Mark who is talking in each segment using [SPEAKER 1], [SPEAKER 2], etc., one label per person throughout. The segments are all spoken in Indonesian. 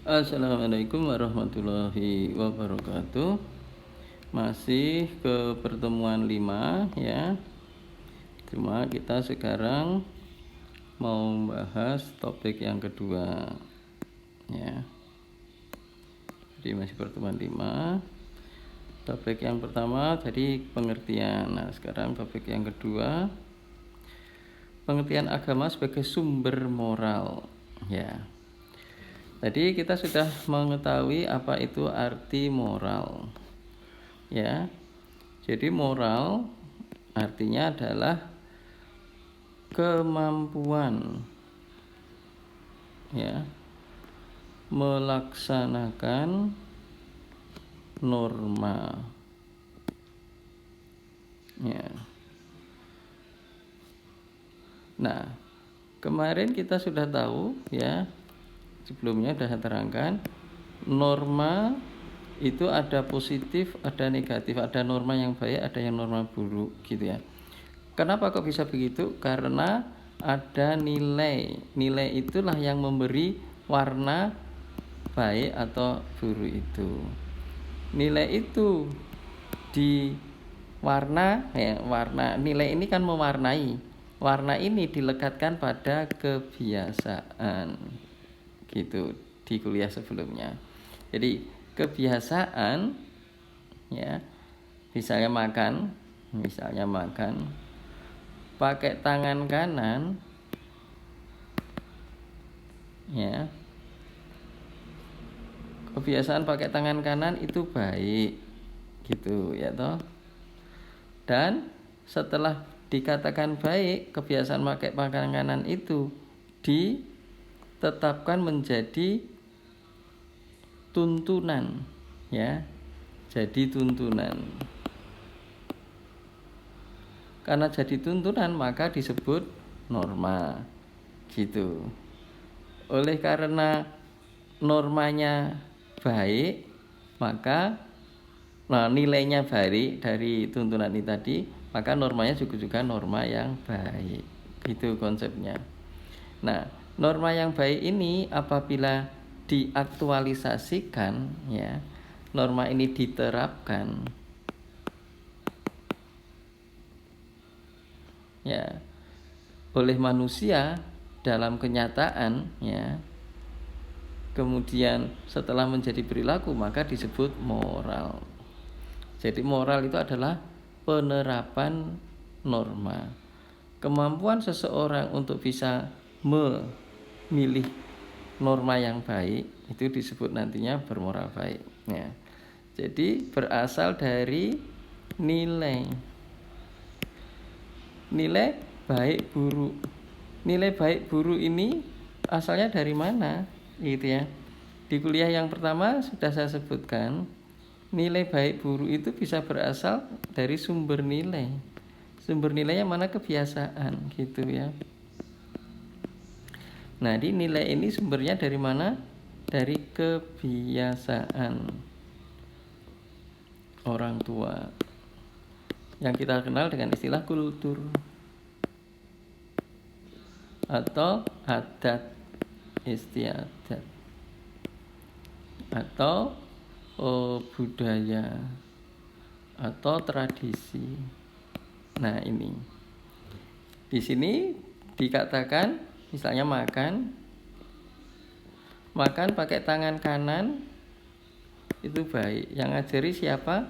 [SPEAKER 1] Assalamualaikum warahmatullahi wabarakatuh. Masih ke pertemuan 5 ya. Cuma kita sekarang mau membahas topik yang kedua ya. Jadi masih pertemuan 5. Topik yang pertama tadi pengertian. Nah, sekarang topik yang kedua, pengertian agama sebagai sumber moral ya. Tadi kita sudah mengetahui apa itu arti moral ya. Jadi moral artinya adalah kemampuan ya melaksanakan norma ya. Nah, kemarin kita sudah tahu ya, sebelumnya sudah terangkan, norma itu ada positif, ada negatif, ada norma yang baik, ada yang norma buruk gitu ya. Kenapa kok bisa begitu? Karena ada nilai. Nilai itulah yang memberi warna baik atau buruk itu. Nilai itu di warna ya, warna nilai ini kan mewarnai. Warna ini dilekatkan pada kebiasaan. Gitu di kuliah sebelumnya. Jadi kebiasaan ya, misalnya makan pakai tangan kanan ya. Kebiasaan pakai tangan kanan itu baik gitu ya toh. Dan setelah dikatakan baik, kebiasaan pakai tangan kanan itu ditetapkan menjadi tuntunan ya. Jadi tuntunan. Karena jadi tuntunan maka disebut norma gitu. Oleh karena normanya baik, maka nilainya baik dari tuntunan ini tadi, maka normanya juga norma yang baik. Gitu konsepnya. Nah, norma yang baik ini apabila diaktualisasikan ya, norma ini diterapkan ya oleh manusia dalam kenyataan ya, kemudian setelah menjadi perilaku maka disebut moral. Jadi moral itu adalah penerapan norma. Kemampuan seseorang untuk bisa memilih norma yang baik itu disebut nantinya bermoral baik ya. Jadi berasal dari nilai baik buruk. Nilai baik buruk ini asalnya dari mana gitu ya. Di kuliah yang pertama sudah saya sebutkan, nilai baik buruk itu bisa berasal dari sumber nilai. Sumber nilainya mana? Kebiasaan gitu ya. Nah, di nilai ini sumbernya dari mana? Dari kebiasaan orang tua yang kita kenal dengan istilah kultur atau adat istiadat atau budaya atau tradisi. Nah, ini di sini dikatakan misalnya makan pakai tangan kanan itu baik. Yang ngajari siapa?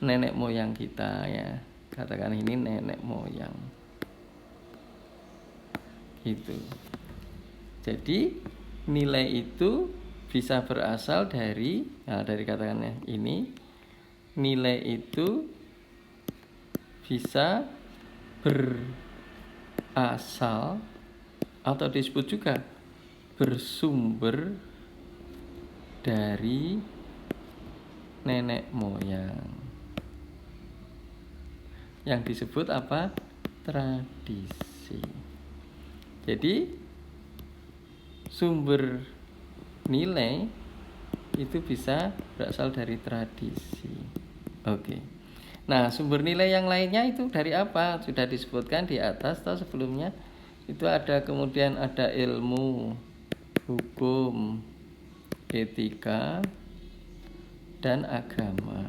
[SPEAKER 1] Nenek moyang kita ya. Katakan ini nenek moyang. Gitu. Jadi nilai itu bisa berasal dari katakannya ini, nilai itu bisa berasal atau disebut juga bersumber dari nenek moyang. Yang disebut apa? Tradisi. Jadi sumber nilai itu bisa berasal dari tradisi. Oke. Nah, sumber nilai yang lainnya itu dari apa? Sudah disebutkan di atas atau sebelumnya. Itu ada kemudian ada ilmu, hukum, etika, dan agama.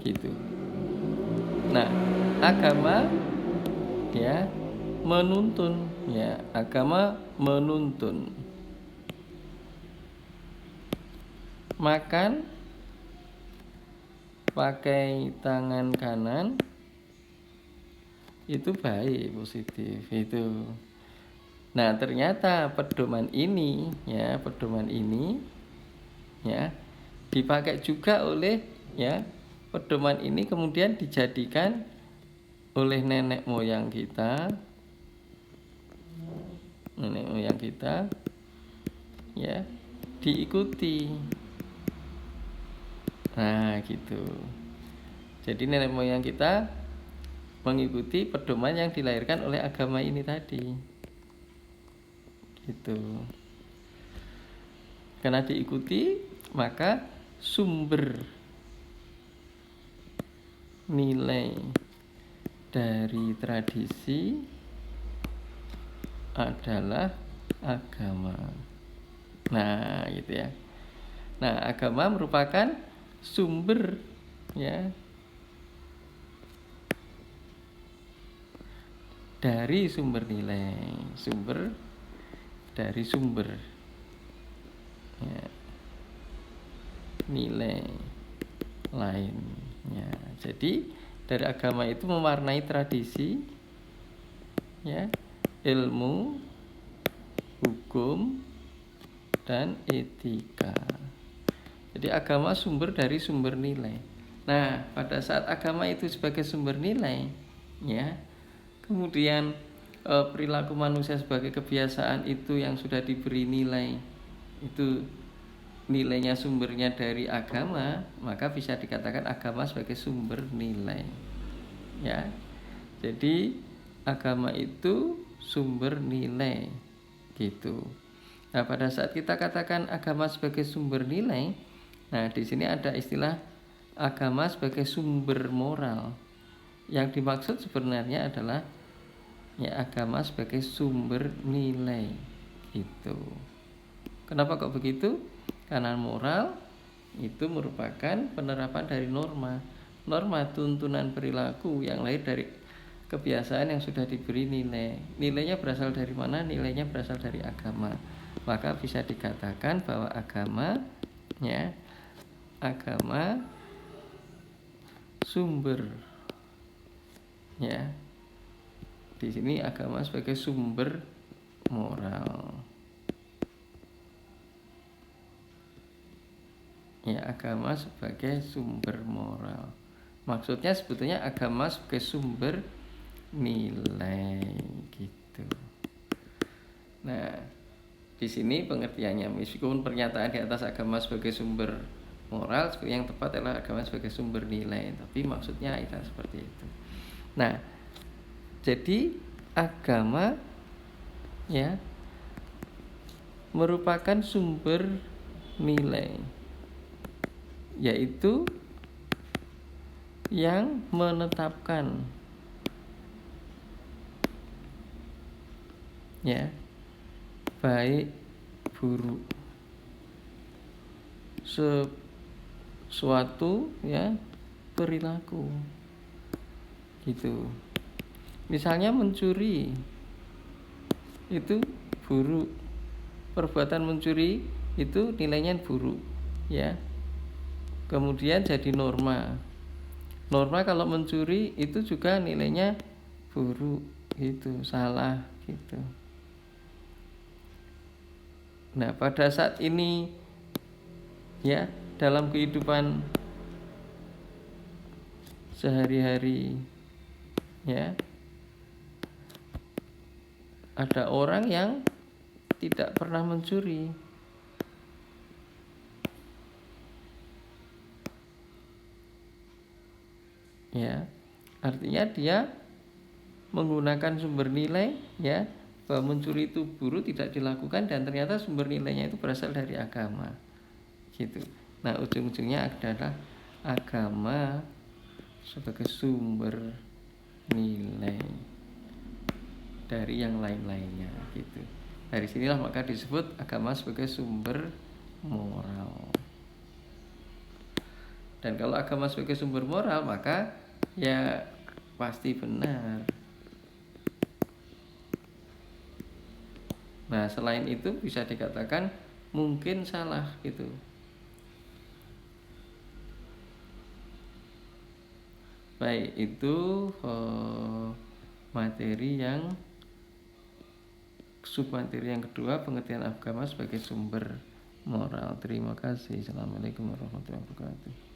[SPEAKER 1] Gitu. Nah, agama ya menuntun, ya, agama menuntun. Makan pakai tangan kanan itu baik, positif itu. Nah, ternyata pedoman ini ya dipakai juga oleh ya pedoman ini kemudian dijadikan oleh nenek moyang kita ya diikuti. Nah, gitu. Jadi nenek moyang kita mengikuti pedoman yang dilahirkan oleh agama ini tadi. Gitu. Karena diikuti, maka sumber nilai dari tradisi adalah agama. Nah, gitu ya. Nah, agama merupakan sumber ya dari sumber nilai, ya, nilai lainnya. Jadi dari agama itu mewarnai tradisi ya, ilmu, hukum, dan etika. Jadi agama sumber dari sumber nilai. Nah, pada saat agama itu sebagai sumber nilai ya, kemudian perilaku manusia sebagai kebiasaan itu yang sudah diberi nilai, itu nilainya sumbernya dari agama, maka bisa dikatakan agama sebagai sumber nilai. Ya. Jadi agama itu sumber nilai gitu. Nah, pada saat kita katakan agama sebagai sumber nilai, nah di sini ada istilah agama sebagai sumber moral. Yang dimaksud sebenarnya adalah ya agama sebagai sumber nilai itu. Kenapa kok begitu? Karena moral itu merupakan penerapan dari norma tuntunan perilaku yang lahir dari kebiasaan yang sudah diberi nilai. Nilainya berasal dari mana? Nilainya berasal dari agama. Maka bisa dikatakan bahwa agama sumber ya. Di sini agama sebagai sumber moral. Ya, agama sebagai sumber moral. Maksudnya sebetulnya agama sebagai sumber nilai gitu. Nah, di sini pengertiannya meskipun pernyataan di atas agama sebagai sumber moral, yang tepat adalah agama sebagai sumber nilai, tapi maksudnya itu seperti itu. Nah, jadi agama ya merupakan sumber nilai, yaitu yang menetapkan ya baik buruk sesuatu ya perilaku gitu. Misalnya mencuri itu buruk, perbuatan mencuri itu nilainya buruk ya. Kemudian jadi norma kalau mencuri itu juga nilainya buruk gitu, salah gitu. Nah, pada saat ini ya dalam kehidupan sehari-hari ya ada orang yang tidak pernah mencuri. Ya, artinya dia menggunakan sumber nilai ya bahwa mencuri itu buruk, tidak dilakukan, dan ternyata sumber nilainya itu berasal dari agama. Gitu. Nah, ujung-ujungnya adalah agama sebagai sumber nilai dari yang lain-lainnya gitu. Dari sinilah maka disebut agama sebagai sumber moral. Dan kalau agama sebagai sumber moral, maka ya pasti benar. Nah, selain itu bisa dikatakan mungkin salah gitu. Baik, itu materi yang submateri yang kedua, pengertian agama sebagai sumber moral. Terima kasih. Assalamualaikum warahmatullahi wabarakatuh.